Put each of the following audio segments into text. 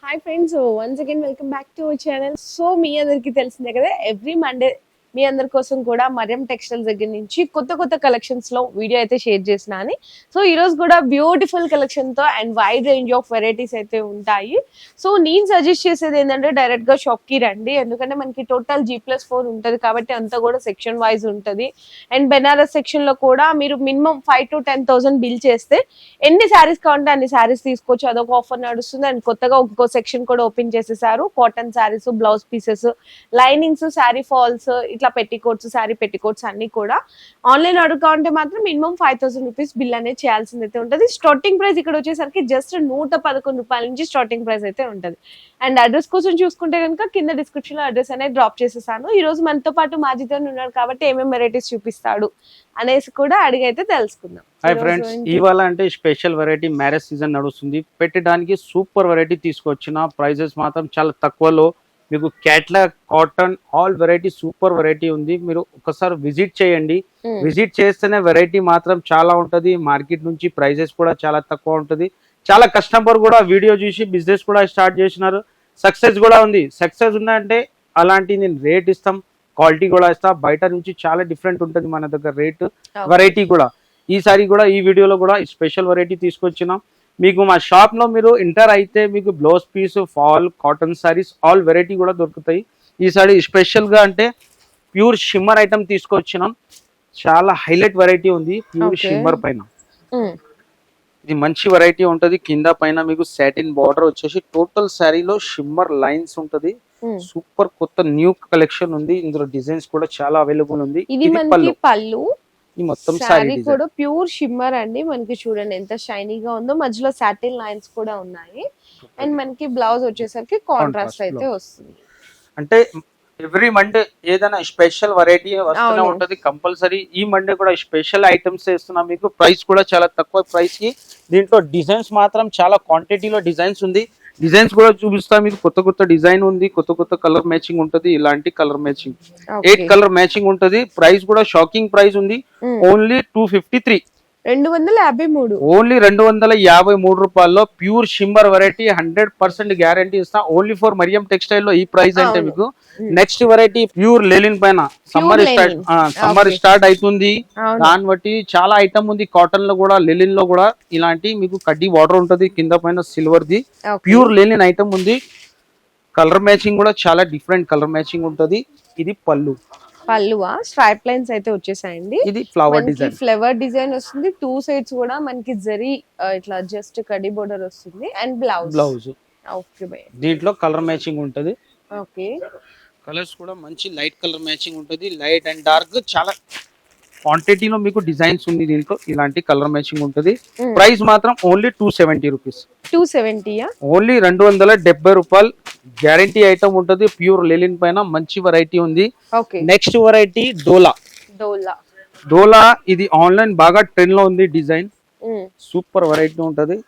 Hi friends, once again welcome back to our channel. So మీ అందరికీ తెలిసిందే కదా, ఎవ్రీ మండే మీ అందరి కోసం కూడా మరియం టెక్స్టైల్స్ దగ్గర నుంచి కొత్త కొత్త కలెక్షన్స్ లో వీడియో అయితే షేర్ చేసిన అని. సో ఈ రోజు కూడా బ్యూటిఫుల్ కలెక్షన్ తో and wide range of varieties అయితే ఉంటాయి. సో నేను సజెస్ట్ చేసేది ఏంటంటే డైరెక్ట్ గా షాప్ కి రండి, ఎందుకంటే మనకి టోటల్ G+4 ఉంటది కాబట్టి అంతా కూడా సెక్షన్ వైజ్ ఉంటది. అండ్ బెనారస్ సెక్షన్ లో కూడా మీరు మినిమం 5,000 to 10,000 బిల్ చేస్తే ఎన్ని శారీస్ కావాలంటే అన్ని శారీస్ తీసుకోవచ్చు. అదొక ఆఫర్ నడుస్తుంది. అండ్ కొత్తగా ఇంకో సెక్షన్ కూడా ఓపెన్ చేసేసారు. Cotton saris, blouse pieces, linings, sari falls, ఇట్లా పెట్టికోట్స్, శారీ పెట్టికోట్స్ అన్ని కూడా ఆన్లైన్ ఆర్డర్ కావాలంటే మాత్రం మినిమం 5,000 రూపీస్ బిల్ అనేది చేయాల్సింది అయితే ఉంటుంది. స్టార్టింగ్ ప్రైస్ ఇక్కడ వచ్చేసరికి జస్ట్ 111 రూపాయల నుంచి స్టార్టింగ్ ప్రైస్ అయితే ఉంటుంది. అండ్ అడ్రస్ కోసం చూసుకుంటే కనుక కింద డిస్క్రిప్షన్ లో అడ్రస్ అనేది డ్రాప్ చేసేసాను. ఈ రోజు మనతో పాటు మాజిద్ ఉన్నాడు కాబట్టి ఏమేమి వెరైటీస్ చూపిస్తాడు అనేసి కూడా అడిగి అయితే తెలుసుకుందాం. హాయ్ ఫ్రెండ్స్, ఇవాళ అంటే స్పెషల్ వెరైటీ మ్యారేజ్ సీజన్ నడుస్తుంది. పెట్టడానికి సూపర్ వెరైటీ తీసుకొచ్చిన ప్రైజెస్ మాత్రం చాలా తక్కువలో మీకు catalogue, cotton, all variety super variety ఉంది. మీరు ఒకసారి విజిట్ చేయండి. విజిట్ చేస్తేనే వెరైటీ మాత్రం చాలా ఉంటది. మార్కెట్ నుంచి ప్రైజెస్ కూడా చాలా తక్కువ ఉంటది. చాలా కస్టమర్ కూడా వీడియో చూసి బిజినెస్ కూడా స్టార్ట్ చేసినారు. సక్సెస్ కూడా ఉంది. సక్సెస్ ఉందంటే అలాంటి నేను రేట్ ఇస్తాం, క్వాలిటీ కూడా ఇస్తా. బయట నుంచి చాలా డిఫరెంట్ ఉంటుంది మన దగ్గర రేట్, వెరైటీ కూడా. ఈసారి కూడా ఈ వీడియోలో కూడా స్పెషల్ వెరైటీ తీసుకొచ్చినాం. మీకు మా షాప్ లో మీరు ఎంటర్ అయితే మీకు blouse piece, fall, cotton saris, all variety కూడా దొరుకుతాయి. ఈసారి స్పెషల్ గా అంటే ప్యూర్ షిమ్మర్ ఐటమ్ తీసుకొచ్చినాం. చాలా హైలైట్ వెరైటీ ఉంది ప్యూర్ షిమ్మర్ పైన. ఇది మంచి వెరైటీ ఉంటది. కింద పైన మీకు సాటిన్ బార్డర్ వచ్చేసి టోటల్ శారీలో షిమ్మర్ లైన్స్ ఉంటది. సూపర్ కొత్త న్యూ కలెక్షన్ ఉంది. ఇందులో డిజైన్స్ కూడా చాలా అవైలబుల్ ఉంది. ఇది పళ్ళు. ఈ మొత్తం శారీ కూడా ప్యూర్ షిమ్మర్ అండి. మనకి చూడండి ఎంత షైనీగా ఉందో. మధ్యలో సాటిన్ లైన్స్ కూడా ఉన్నాయి. అండ్ మనకి బ్లౌజ్ వచ్చేసరికి కాంట్రాస్ట్ అయితే వస్తుంది. అంటే ఎవ్రీ మండే ఏదైనా స్పెషల్ వెరైటీ వస్తూనే ఉంటది కంపల్సరీ. ఈ మండే కూడా స్పెషల్ ఐటమ్స్ ఇస్తున్నాం మీకు. ప్రైస్ కూడా చాలా తక్కువ ప్రైస్ కి. దీంట్లో డిజైన్స్ మాత్రం చాలా క్వాంటిటీలో డిజైన్స్ ఉంది. డిజైన్స్ కూడా చూపిస్తా మీకు. కొత్త కొత్త డిజైన్ ఉంది, కొత్త కొత్త కలర్ మ్యాచింగ్ ఉంటది. ఇలాంటి కలర్ మ్యాచింగ్ 8 కలర్ మ్యాచింగ్ ఉంటది. ప్రైస్ కూడా షాకింగ్ ప్రైస్ ఉంది. ఓన్లీ 253, 253, ఓన్లీ 253 రూపాయల్లో ప్యూర్ షిమ్మర్ వెరైటీ. 100% గ్యారంటీ ఇస్తా. ఓన్లీ ఫర్ మరియం టెక్స్టైల్ లో ఈ ప్రైస్ అంటే మీకు. నెక్స్ట్ వెరైటీ ప్యూర్ లెలిన్ పైన సమ్మర్ స్టార్ట్ అవుతుంది. దాన్ని బట్టి చాలా ఐటమ్ ఉంది. కాటన్ లో కూడా, లెలిన్ లో కూడా ఇలాంటి మీకు కడ్డీ వాటర్ ఉంటది. కింద పైన సిల్వర్ ది ప్యూర్ లెలిన్ ఐటమ్ ఉంది. కలర్ మ్యాచింగ్ కూడా చాలా డిఫరెంట్ కలర్ మ్యాచింగ్ ఉంటది. ఇది పళ్ళు. పళ్ళువా స్ట్రైప్ లైన్స్ అయితే వచ్చేసాయండి. ఇది ఫ్లవర్ డిజైన్, ఫ్లవర్ డిజైన్ వస్తుంది. 2 సైడ్స్ కూడా మనకి జరీ ఇట్లా జస్ట్ కడ్డీ బోర్డర్ వస్తుంది. And blouse okay by. దీంట్లో కలర్ మ్యాచింగ్ ఉంటది. ఓకే, కలర్స్ కూడా మంచి లైట్ కలర్ మ్యాచింగ్ ఉంటది. లైట్ అండ్ డార్క్ చాలా క్వాంటిటీలో మీకు డిజైన్స్ ఉంది. దీంట్లో ఇలాంటి కలర్ మ్యాచింగ్ ఉంటది. ప్రైస్ మాత్రం ఓన్లీ 270 రూపీస్. 270, ఓన్లీ 270 రూపాయలు. గ్యారంటీ ఐటమ్ ఉంటది. ప్యూర్ లెలిన్ పైన మంచి వెరైటీ ఉంది. నెక్స్ట్ వెరైటీ డోలా. ఇది ఆన్లైన్ బాగా ట్రెండ్ లో ఉంది. డిజైన్ సూపర్ వెరైటీ ఉంటది.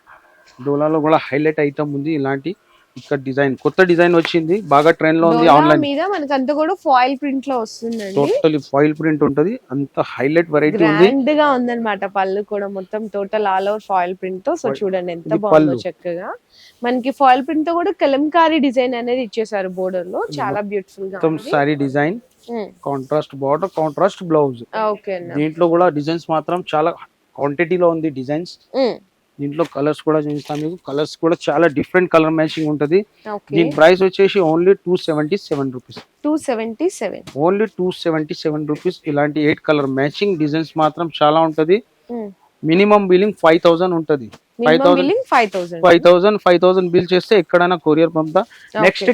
డోలాలో కూడా హైలైట్ ఐటమ్ ఉంది. ఇలాంటి ఇక్కడ డిజైన్ కొత్త డిజైన్ వచ్చింది, బాగా ట్రెండ్ లో ఉంది. ఆన్లైన్ మీద మనకి అంతా కూడా ఫాయిల్ ప్రింట్ లో వస్తుందండి. టోటల్లీ ఫాయిల్ ప్రింట్ ఉంటది. అంత హైలైట్ వెరైటీ ఉంది. గ్రాండ్ గా ఉందన్నమాట. పళ్ళు కూడా మొత్తం total all over foil print తో. సో చూడండి ఎంత బాగుందో. చక్కగా మనకి ఫాయిల్ ప్రింట్ తో కూడా కలంకారీ డిజైన్ అనేది ఇచ్చేసారు బోర్డర్ లో. చాలా బ్యూటిఫుల్ గా ఉంది. Sorry design, contrast border, contrast blouse. దీంట్లో కూడా డిజైన్స్ మాత్రం చాలా క్వాంటిటీలో ఉంది డిజైన్స్. దీంట్లో కలర్స్ కూడా చూపిస్తాను మీకు. కలర్స్ కూడా చాలా డిఫరెంట్ కలర్ మ్యాచింగ్ ఉంటది. దీని ప్రైస్ వచ్చేసి ఓన్లీ 277 రూపీస్. 277, only 277 rupees. ఇలాంటి 8 కలర్ మ్యాచింగ్ డిజైన్స్ మాత్రం చాలా ఉంటది. మినిమం బిల్లింగ్ 5,000 ఉంటది. 5,000 బిల్ చేస్తే ఎక్కడైనా కొరియర్ పంపుతా. నెక్స్ట్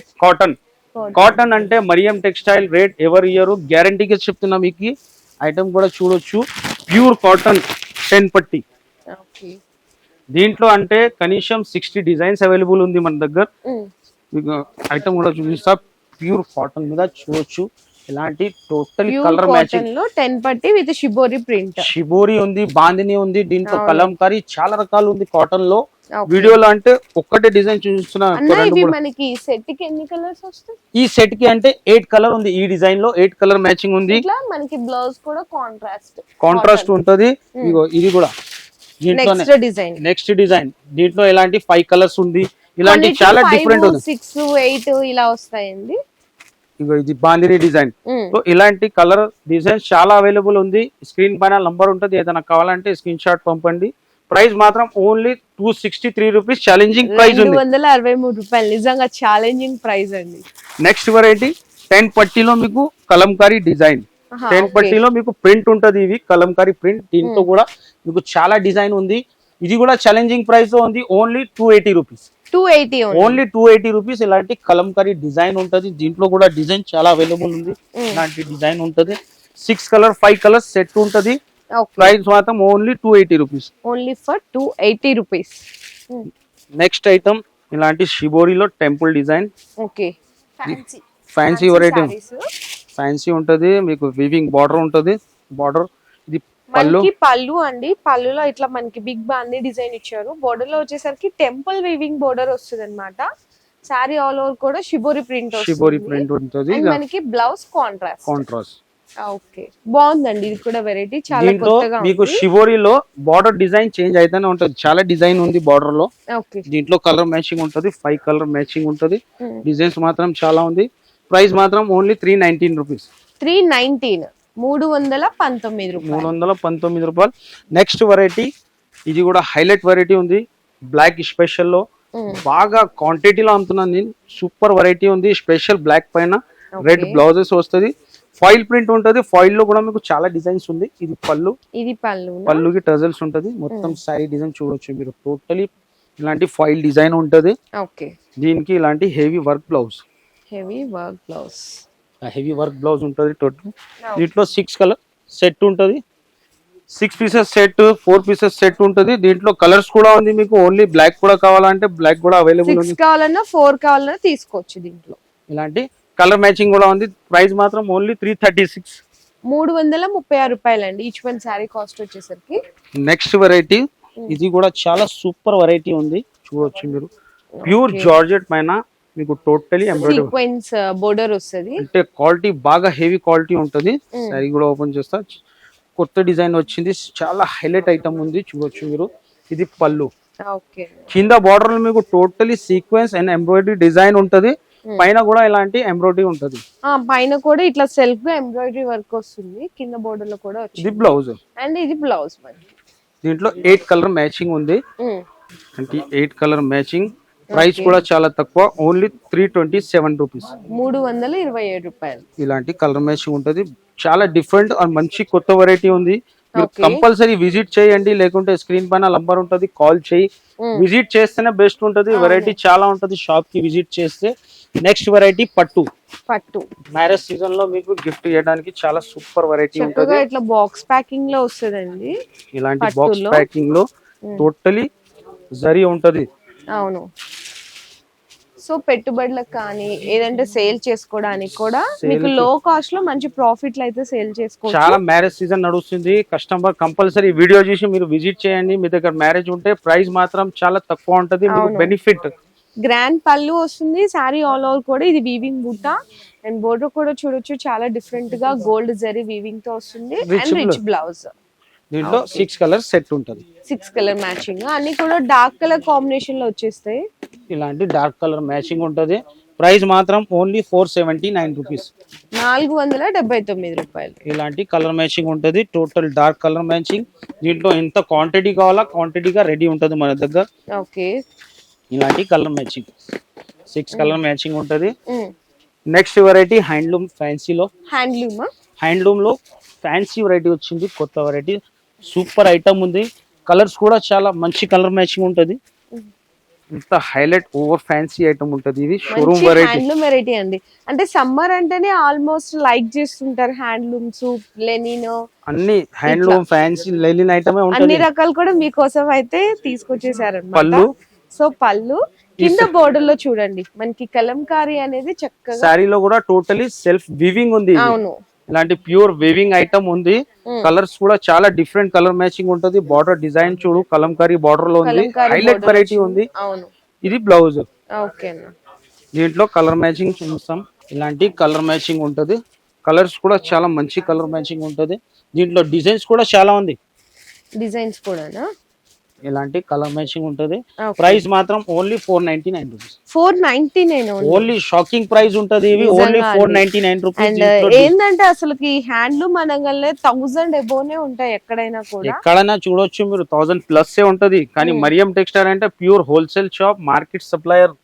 కాటన్ అంటే మరియం టెక్స్టైల్ రేట్ ఎవరు ఇయ్యరు, గ్యారంటీగా చెప్తున్నా మీకు. ఐటమ్ కూడా చూడొచ్చు. ప్యూర్ కాటన్ 10 పట్టి. దీంట్లో అంటే కనీసం 60 డిజైన్స్ అవైలబుల్ ఉంది మన దగ్గర. మీకు ఐటమ్ కూడా చూపిస్తా. ప్యూర్ కాటన్ మీద చూడొచ్చు. ఇలాంటి టోటల్ కలర్ మ్యాచింగ్ 10 పట్టి విత్ షిబోరి ప్రింట్. షిబోరి ఉంది, బాందిని ఉంది. దీంట్లో కలంకారీ చాలా రకాలు ఉంది కాటన్ లో. వీడియోలో అంటే ఒక్కటే డిజైన్ చూపిస్తున్నా. మనకి సెట్ కి ఎన్ని కలర్స్ వస్తాయి? ఈ సెట్ కి అంటే 8 కలర్ ఉంది. ఈ డిజైన్ లో 8 కలర్ మ్యాచింగ్ ఉంది. మనకి బ్లౌజ్ కూడా కాంట్రాస్ట్ ఉంటది. ఇది కూడా నెక్స్ట్ డిజైన్ దీంట్లో ఇలాంటి 5 కలర్స్ ఉంది. ఇలాంటి చాలా డిఫరెంట్ ఉంది. 6, 8 ఇలా వస్తాయండి. ఇగో ఇది బాందిని డిజైన్. సో ఇలాంటి కలర్ డిజైన్స్ చాలా అవైలబుల్ ఉంది. స్క్రీన్ పైన నంబర్ ఉంటుంది, ఏదైనా కావాలంటే స్క్రీన్ షాట్ పంపండి. ప్రైస్ మాత్రం ఓన్లీ 263 రూపీస్ ఛాలెంజింగ్ ప్రైస్ ఉంది. 263 రూపాయలు నిజంగా ఛాలెంజింగ్ ప్రైస్ అండి. నెక్స్ట్ వెరైటీ 10 పట్టీలో మీకు కలంకారీ డిజైన్. 10 పట్టీలో మీకు ప్రింట్ ఉంటది, ఇవి కలంకారీ ప్రింట్. దీంతో కూడా మీకు చాలా డిజైన్ ఉంది. ఇది కూడా ఛాలెంజింగ్ ప్రైస్ లో ఉంది. Only 280 rupees. 280 only 280 rupees. ఇలాంటి కలంకారీ డిజైన్ ఉంటది. దీంట్లో కూడా డిజైన్ చాలా అవైలబుల్ ఉంది. ఇలాంటి డిజైన్ ఉంటది. 6 కలర్ 5 కలర్స్ సెట్ ఉంటది. ప్రైస్ మాత్రం only 280 rupees. Only for 280 rupees. Next item ఇలాంటి షిబోరిలో temple design. Okay, fancy variety, fancy ఉంటది. మీకు వీవింగ్ బార్డర్ ఉంటది. బార్డర్ ఇది పళ్ళు. మనకి పళ్ళు అండి. పళ్ళులో ఇట్లా మనకి బిగ్ బాందీ డిజైన్ ఇచ్చారు. బోర్డర్ లో వచ్చేసరికి టెంపుల్ వీవింగ్ బోర్డర్ వస్తుంది అనమాట. సారీ ఆల్ ఓవర్ కూడా షిబోరి ప్రింట్ వస్తుంది. షిబోరి ప్రింట్ ఉంటది. మనకి బ్లౌజ్ కాంట్రాస్ట్. ఓకే, బాగుందండి. ఇది కూడా వెరైటీ చాలా కొత్తగా ఉంది. మీకు షిబోరిలో బార్డర్ డిజైన్ చేంజ్ అయితేనే ఉంటది. చాలా డిజైన్ ఉంది బార్డర్ లో. ఓకే, దీంట్లో కలర్ మ్యాచింగ్ ఉంటది. 5 కలర్ మ్యాచింగ్ ఉంటది. డిజైన్స్ మాత్రం చాలా ఉంది. ప్రైస్ మాత్రం ఓన్లీ 319 రూపీస్. 319 319 రూపాయలు. 319 రూపాయలు. నెక్స్ట్ వెరైటీ ఇది కూడా హైలైట్ వెరైటీ ఉంది. బ్లాక్ స్పెషల్ లో బాగా క్వాంటిటీలో అమ్ముతున్నాను నేను. సూపర్ వెరైటీ ఉంది. స్పెషల్ బ్లాక్ పైన రెడ్ బ్లౌజెస్ వస్తుంది. ఫాయిల్ ప్రింట్ ఉంటది. ఫాయిల్ లో కూడా మీకు చాలా డిజైన్స్ ఉంది. ఇది పళ్ళు. ఇది పళ్ళుకి టజల్స్ ఉంటది. మొత్తం సారీ డిజైన్ చూడొచ్చు మీరు. టోటలీ ఇలాంటి ఫాయిల్ డిజైన్ ఉంటది. ఓకే, దీనికి ఇలాంటి heavy work blouse. Heavy work blouse ఉంటది. టోటల్ దీంట్లో 6 కలర్ సెట్ ఉంటది. 6 పీసెస్ సెట్, 4 పీసెస్ సెట్ ఉంటది. దీంట్లో కలర్స్ కూడా ఉంది. మీకు ఓన్లీ బ్లాక్ కూడా కావాలంటే బ్లాక్ కూడా అవైలబుల్ ఉంది. 6 కావాలన్నా 4 కావాలన్నా తీసుకోవచ్చు. దీంట్లో ఇలాంటి కలర్ మ్యాచింగ్ కూడా ఉంది. ప్రైస్ మాత్రం ఓన్లీ 336. 336 రూపాయలు అండి. ఈచ్ వన్ సారీ కాస్ట్ వచ్చేసరికి. నెక్స్ట్ వెరైటీ ఇది కూడా చాలా సూపర్ వెరైటీ ఉంది. చూడొచ్చు మీరు. ప్యూర్ జార్జెట్ పైన మీకు టోటలీ ఎంబ్రాయిడరీ సీక్వెన్స్ బోర్డర్ వస్తది. అంటే క్వాలిటీ బాగా హెవీ క్వాలిటీ ఉంటది. సారీ కూడా ఓపెన్ చేస్తా. కొత్త డిజైన్ వచ్చింది. చాలా హైలైట్ ఐటమ్ ఉంది. చూడొచ్చు మీరు. ఇది పళ్ళు. ఓకే, కింద బార్డర్ మీకు totally sequence and embroidery design ఉంటది. పైన కూడా ఇలాంటి ఎంబ్రాయిడరీ ఉంటది. పైన కూడా ఇట్లా సెల్ఫ్ గా ఎంబ్రాయిడరీ వర్క్ వస్తుంది. కింద బోర్డర్ లో కూడా వచ్చింది. ఇది బ్లౌజ్ అండ్ ఇది బ్లౌజ్. దీంట్లో 8 కలర్ మ్యాచింగ్ ఉంది. అంటే 8 కలర్ మ్యాచింగ్. ప్రైస్ కూడా చాలా తక్కువ. Only 327 rupees. 327 రూపాయలు. ఇలాంటి కలర్ మ్యాచింగ్ ఉంటది. చాలా డిఫరెంట్ అండ్ మంచి కొత్త వెరైటీ ఉంది. మీరు కంపల్సరీ విజిట్ చేయండి. లేకుంటే స్క్రీన్ పైన నంబర్ ఉంటది, కాల్ చేయి. విజిట్ చేస్తేనే బెస్ట్ ఉంటది. వెరైటీ చాలా ఉంటది షాప్ కి విజిట్ చేస్తే. నెక్స్ట్ వెరైటీ పట్టు. మ్యారేజ్ సీజన్ లో మీకు గిఫ్ట్ చేయడానికి చాలా సూపర్ వెరైటీ ఉంటది. ఇట్లా బాక్స్ ప్యాకింగ్ లో వస్తదండి. ఇలాంటి బాక్స్ ప్యాకింగ్ లో టోటలీ జరీ ఉంటది. అవును. సో పెట్టుబడులకు కానీ ఏదంటే సేల్ చేసుకోవడానికి కూడా మీకు లో కాస్ట్ లో మంచి ప్రాఫిట్లు అయితే సేల్ చేసుకోవచ్చు. చాలా మ్యారేజ్ సీజన్ నడుస్తుంది. కస్టమర్ కంపల్సరీ వీడియో చూసి మీరు విజిట్ చేయండి. మీ దగ్గర మ్యారేజ్ ఉంటే ప్రైస్ మాత్రం చాలా తక్కువ ఉంటది. మీకు బెనిఫిట్. గ్రాండ్ పళ్ళు వస్తుంది. సారీ ఆల్ ఓవర్ కూడా ఇది వీవింగ్ బూట అండ్ బోర్డర్ కూడా చూడొచ్చు. చాలా డిఫరెంట్ గా గోల్డ్ జరీ వీవింగ్ తో వస్తుంది. And rich blouse. దీంట్లో 6 కలర్ సెట్ ఉంటది. 6 కలర్ మ్యాచింగ్. అన్ని కూడా డార్క్ కలర్ కాంబినేషన్ లో వచ్చేస్తాయి. ఇలాంటి డార్క్ కలర్ మ్యాచింగ్ ఉంటది. ప్రైస్ మాత్రం ఓన్లీ 479 రూపీస్. 479 రూపాయలు. ఇలాంటి కలర్ మ్యాచింగ్ ఉంటది. Total dark colour matching. దీంట్లో ఎంత క్వాంటిటీ కావాలా క్వాంటిటీగా రెడీ ఉంటది మన దగ్గర. ఓకే, ఇలాంటి కలర్ మ్యాచింగ్ 6 కలర్ మ్యాచింగ్ ఉంటది. నెక్స్ట్ వెరైటీ హ్యాండ్లూమ్ ఫ్యాన్సీలో. హ్యాండ్లూమ్ లో ఫ్యాన్సీ వెరైటీ వచ్చింది. కొత్త వెరైటీ సూపర్ ఐటమ్ ఉంది. కలర్స్ కూడా చాలా మంచి కలర్ మ్యాచింగ్ ఉంటది. ఇంత హైలైట్ ఓవర్ ఫ్యాన్సీ ఐటమ్ ఉంటది. ఇది షోరూమ్ వెరైటీ అండి. అంటే సమ్మర్ అంటేనే ఆల్మోస్ట్ లైక్ చేస్తుంటారు హ్యాండ్లూమ్స్, లెనిన్ అన్ని హ్యాండ్లూమ్ ఫ్యాన్సీ లెనిన్ ఐటమే ఉంటది. అన్ని రకాలు కూడా మీకోసం అయితే తీసుకొచ్చేసారు అన్నమాట. సో పళ్ళు కింద బోర్డర్ లో చూడండి మనకి కలంకారీ అనేది చక్కగా. సారీలో కూడా టోటలీ సెల్ఫ్ వీవింగ్ ఉంది. అవును, ఇలాంటి ప్యూర్ వీవింగ్ ఐటమ్ ఉంది. కలర్స్ కూడా చాలా డిఫరెంట్ కలర్ మ్యాచింగ్ ఉంటది. బార్డర్ డిజైన్ చూడు కలంకారీ బార్డర్ లో ఉంది. హైలైట్ వెరైటీ ఉంది. ఇది బ్లౌజ్. దీంట్లో కలర్ మ్యాచింగ్ చూస్తాం. ఇలాంటి కలర్ మ్యాచింగ్ ఉంటది. కలర్స్ కూడా చాలా మంచి కలర్ మ్యాచింగ్ ఉంటది. దీంట్లో డిజైన్స్ కూడా చాలా ఉంది. డిజైన్స్ కూడా ఇలాంటి కలర్ మ్యాచింగ్ ఉంటది. ప్రైస్ మాత్రం only 499 rupees. 499 only shocking price ఉంటది ఇవి. Only 499 rupees. అండ్ ఏంటంటే అసలుకి హ్యాండ్లూమ్ అనగానే 1000 ఎబోనే ఉంటాయి ఎక్కడైనా కూడా. ఎక్కడైనా చూడొచ్చు మీరు 1000 ప్లస్ ఏ ఉంటది. కానీ మరియం టెక్స్టైల్ అంటే pure wholesale shop, market supplier.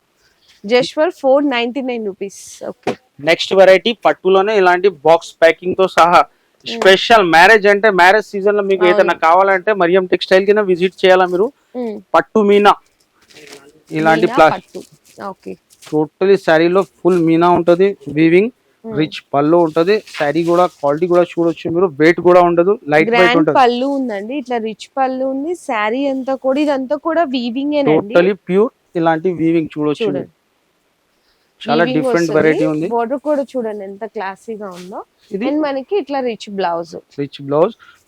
Just for 499 rupees. Okay. Next variety పట్టులోనే ఇలాంటి బాక్స్ ప్యాకింగ్ తో సహా స్పెషల్ మ్యారేజ్ అంటే మ్యారేజ్ సీజన్ లో మీకు ఏదైనా కావాలంటే మరియం టెక్స్టైల్ కి విజిట్ చేయాలా మీరు. పట్టు మీనా ఇలాంటి టోటలీ శారీలో ఫుల్ మీనా ఉంటది. వీవింగ్ రిచ్ పళ్ళు ఉంటది. శారీ కూడా క్వాలిటీ కూడా చూడొచ్చు మీరు. వెయిట్ కూడా ఉండదు, లైట్ వెయిట్ ఉంటది. పళ్ళు ఉందండి, ఇట్లా రిచ్ పళ్ళు ఉంది. శారీ అంతా కూడా ఇదంతా కూడా వీవింగ్ టోటలీ ప్యూర్. ఇలాంటి వీవింగ్ చూడొచ్చు. చాలా డిఫరెంట్ వెరైటీ ఉంది. బోర్డర్ కూడా చూడండి ఎంత క్లాసీగా ఉందో. ఇది మనకి ఇట్లా రిచ్ బ్లౌజ్.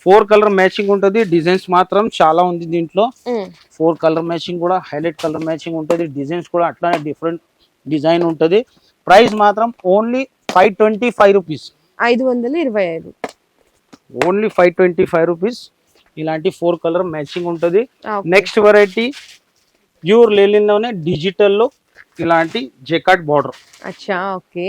4 కలర్ మ్యాచింగ్ ఉంటది. డిజైన్స్ మాత్రం చాలా ఉంది దీంట్లో. 4 కలర్ మ్యాచింగ్ కూడా హైలైట్ కలర్ మ్యాచింగ్ ఉంటది. డిజైన్స్ కూడా అట్లానే డిఫరెంట్ డిజైన్ ఉంటది. ప్రైస్ మాత్రం ఓన్లీ 525 రూపీస్. 525. Only 525 rupees. ఇలాంటి 4 కలర్ మ్యాచింగ్ ఉంటది. నెక్స్ట్ వెరైటీ ప్యూర్ లేలిన్లోనే డిజిటల్ లో ఇలాంటి జెకార్డ్ బార్డర్. అచ్చా, ఓకే.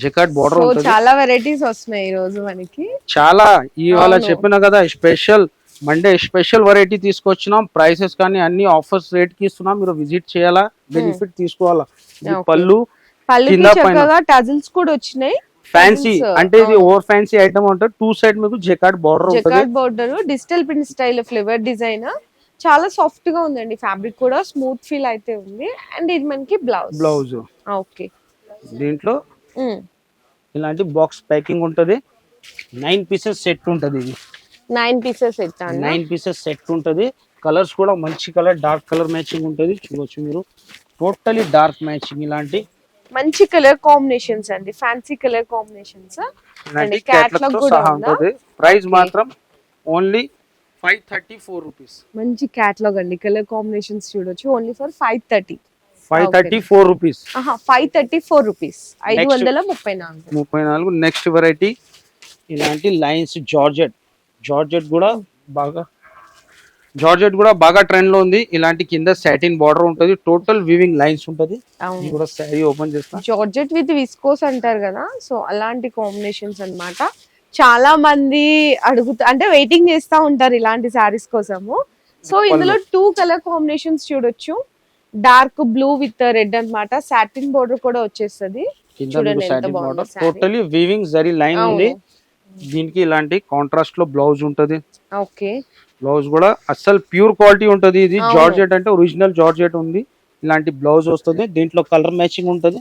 జెకార్డ్ బార్డర్ ఉంటుంది. చాలా వెరైటీస్ వస్తున్నాయి ఈ రోజు మనకి. చాలా ఇవాళ చెప్పిన కదా స్పెషల్ మండే స్పెషల్ వెరైటీ తీసుకొచ్చినాం. ప్రైసెస్ కానీ అన్ని ఆఫర్స్ రేట్ కి ఇస్తున్నాం. మీరు విజిట్ చేయాలా, బెనిఫిట్ తీసుకోవాలా. పళ్ళు కింద పైన టజిల్స్ కూడా వచ్చినాయి. ఫ్యాన్సీ అంటే ఇది ఓవర్ ఫ్యాన్సీ ఐటమ్ ఉంటుంది. 2 సైడ్ మీకు జెకార్డ్ బార్డర్ ఉంటుంది. Jacquard border digital print style flavour design. చాలా సాఫ్ట్ గా ఉందండి. ఫ్యాబ్రిక్ కూడా స్మూత్ ఫీల్ అయితే ఉంది. అండ్ ఇది మనకి బ్లౌజ్. ఓకే. దీంట్లో ఇలాంటి బాక్స్ ప్యాకింగ్ ఉంటది. 9 పీసెస్ సెట్ ఉంటది. ఇది 9 పీసెస్ సెట్. 9 పీసెస్ సెట్ ఉంటది. కలర్స్ కూడా మంచి కలర్, డార్క్ కలర్ మ్యాచింగ్ ఉంటది. చూడొచ్చు మీరు. Totally dark matching. ఇలాంటి మంచి కలర్ కాంబినేషన్స్ అండి, fancy colour combinations. And catalogue కూడా ఉంటది. ప్రైస్ మాత్రం ఓన్లీ 534 రూపీస్. మంచి క్యాటలాగ్ అండి. కలర్ కాంబినేషన్స్ చూడొచ్చు. Only for 534 rupees. 534 rupees. 534. Next variety ఇలాంటి లైన్స్ జార్జెట్ కూడా బాగా ట్రెండ్ లో ఉంది. ఇలాంటి కింద సాటిన్ బార్డర్ ఉంటది. టోటల్ వీవింగ్ లైన్స్ ఉంటది. ఇది కూడా శారీ ఓపెన్ చేస్తా. జార్జెట్ విత్ విస్కోస్ అంటారు కదా, సో అలాంటి కాంబినేషన్స్ అన్నమాట. చాలా మంది అంటే వెయిటింగ్ చేస్తా ఉంటారు ఇలాంటి సారీస్ కోసము. సో ఇందులో 2 కలర్ కాంబినేషన్స్ చూడొచ్చు. డార్క్ బ్లూ విత్ రెడ్ అన్నమాట. సాటిన్ బోర్డర్ కూడా వచ్చేస్తది. చూడండి ఎంత బాగుందో. టోటలీ వీవింగ్ జరీ లైన్ ఉంది. దీనికి ఇలాంటి కాంట్రాస్ట్ లో బ్లౌజ్ ఉంటది. ఓకే. బ్లౌజ్ కూడా అస్సలు ప్యూర్ క్వాలిటీ ఉంటది. ఇది జార్జెట్ అంటే ఒరిజినల్ జార్జెట్ ఉంది. ఇలాంటి బ్లౌజ్ వస్తుంది. దీంట్లో కలర్ మ్యాచింగ్ ఉంటది.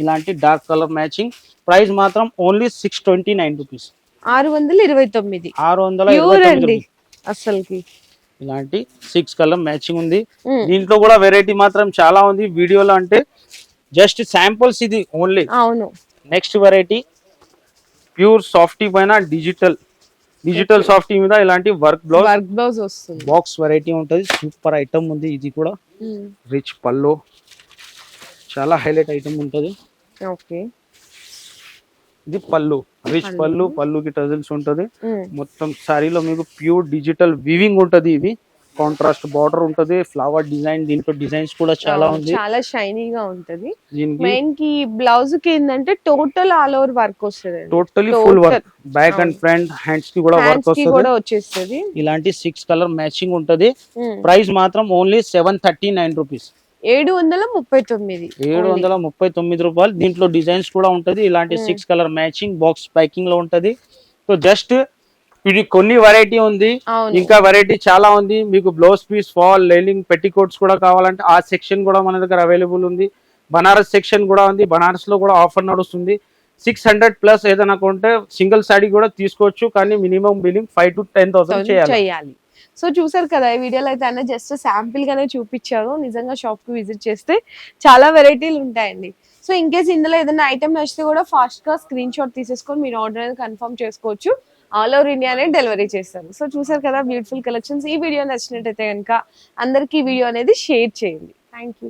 ఇలాంటి డార్క్ కలర్ మ్యాచింగ్. ప్రైస్ మాత్రం ఓన్లీ 629 రూపీస్. 629 అసలుకి. ఇలాంటి 6 కలర్ మ్యాచింగ్ ఉంది. దీంట్లో కూడా వెరైటీ మాత్రం చాలా ఉంది. వీడియోలో అంటే జస్ట్ శాంపుల్స్ ఇది ఓన్లీ. అవును. నెక్స్ట్ వెరైటీ ప్యూర్ సాఫ్టీ పైన డిజిటల్ సాఫ్టీ మీద ఇలాంటి వర్క్ బ్లౌజ్ వస్తుంది. బాక్స్ వెరైటీ ఉంటది. సూపర్ ఐటమ్ ఉంది. ఇది కూడా రిచ్ పళ్ళు, చాలా హైలైట్ ఐటమ్ ఉంటది. ఓకే. ఇది పళ్ళు, రిచ్ పళ్ళుకి టజిల్స్ ఉంటది. మొత్తం సారీలో మీకు ప్యూర్ డిజిటల్ వీవింగ్ ఉంటది. ఇది కాంట్రాస్ట్ బార్డర్ ఉంటది. Flower design. దీంట్లో డిజైన్స్ కూడా చాలా ఉంది. చాలా షైనీగా ఉంటది. మెయిన్ కి బ్లౌజ్ కి ఏంటంటే టోటల్ ఆల్ ఓవర్ వర్క్ వస్తుంది. Totally full work. Back and front hands కి కూడా వర్క్ వచ్చేస్తుంది. ఇలాంటి 6 కలర్ మ్యాచింగ్ ఉంటది. ప్రైస్ మాత్రం ఓన్లీ 739 రూపీస్. 739 రూపాయలు. దీంట్లో డిజైన్స్ కూడా ఉంటది. ఇలాంటి 6 కలర్ మ్యాచింగ్ బాక్స్ ప్యాకింగ్ లో ఉంటది. సో జస్ట్ ఇది కొన్ని వెరైటీ ఉంది. ఇంకా వెరైటీ చాలా ఉంది. మీకు blouse piece, fall, lining, petticoats కూడా కావాలంటే ఆ సెక్షన్ కూడా మన దగ్గర అవైలబుల్ ఉంది. బనారస్ సెక్షన్ కూడా ఉంది. బనారస్ లో కూడా ఆఫర్ నడుస్తుంది. 600 ప్లస్ ఏదైనా కొంటే సింగిల్ సారీ కూడా తీసుకోవచ్చు. కానీ మినిమం బిల్లింగ్ 5 to 10,000 చేయాలి. సో చూసారు కదా ఈ వీడియోలో అయితే అన్న జస్ట్ శాంపిల్ గానే చూపించారు. నిజంగా షాప్ కి విజిట్ చేస్తే చాలా వెరైటీలు ఉంటాయండి. సో ఇన్ కేస్ ఇందులో ఏదైనా ఐటమ్ నచ్చితే కూడా ఫాస్ట్ గా స్క్రీన్ షాట్ తీసేసుకొని మీరు ఆర్డర్ అనేది కన్ఫర్మ్ చేసుకోవచ్చు. ఆల్ ఓవర్ ఇండియానే డెలివరీ చేస్తారు. సో చూసారు కదా బ్యూటిఫుల్ కలెక్షన్స్. ఈ వీడియో నచ్చినట్టయితే కనుక అందరికీ ఈ వీడియో అనేది షేర్ చేయండి. Thank you.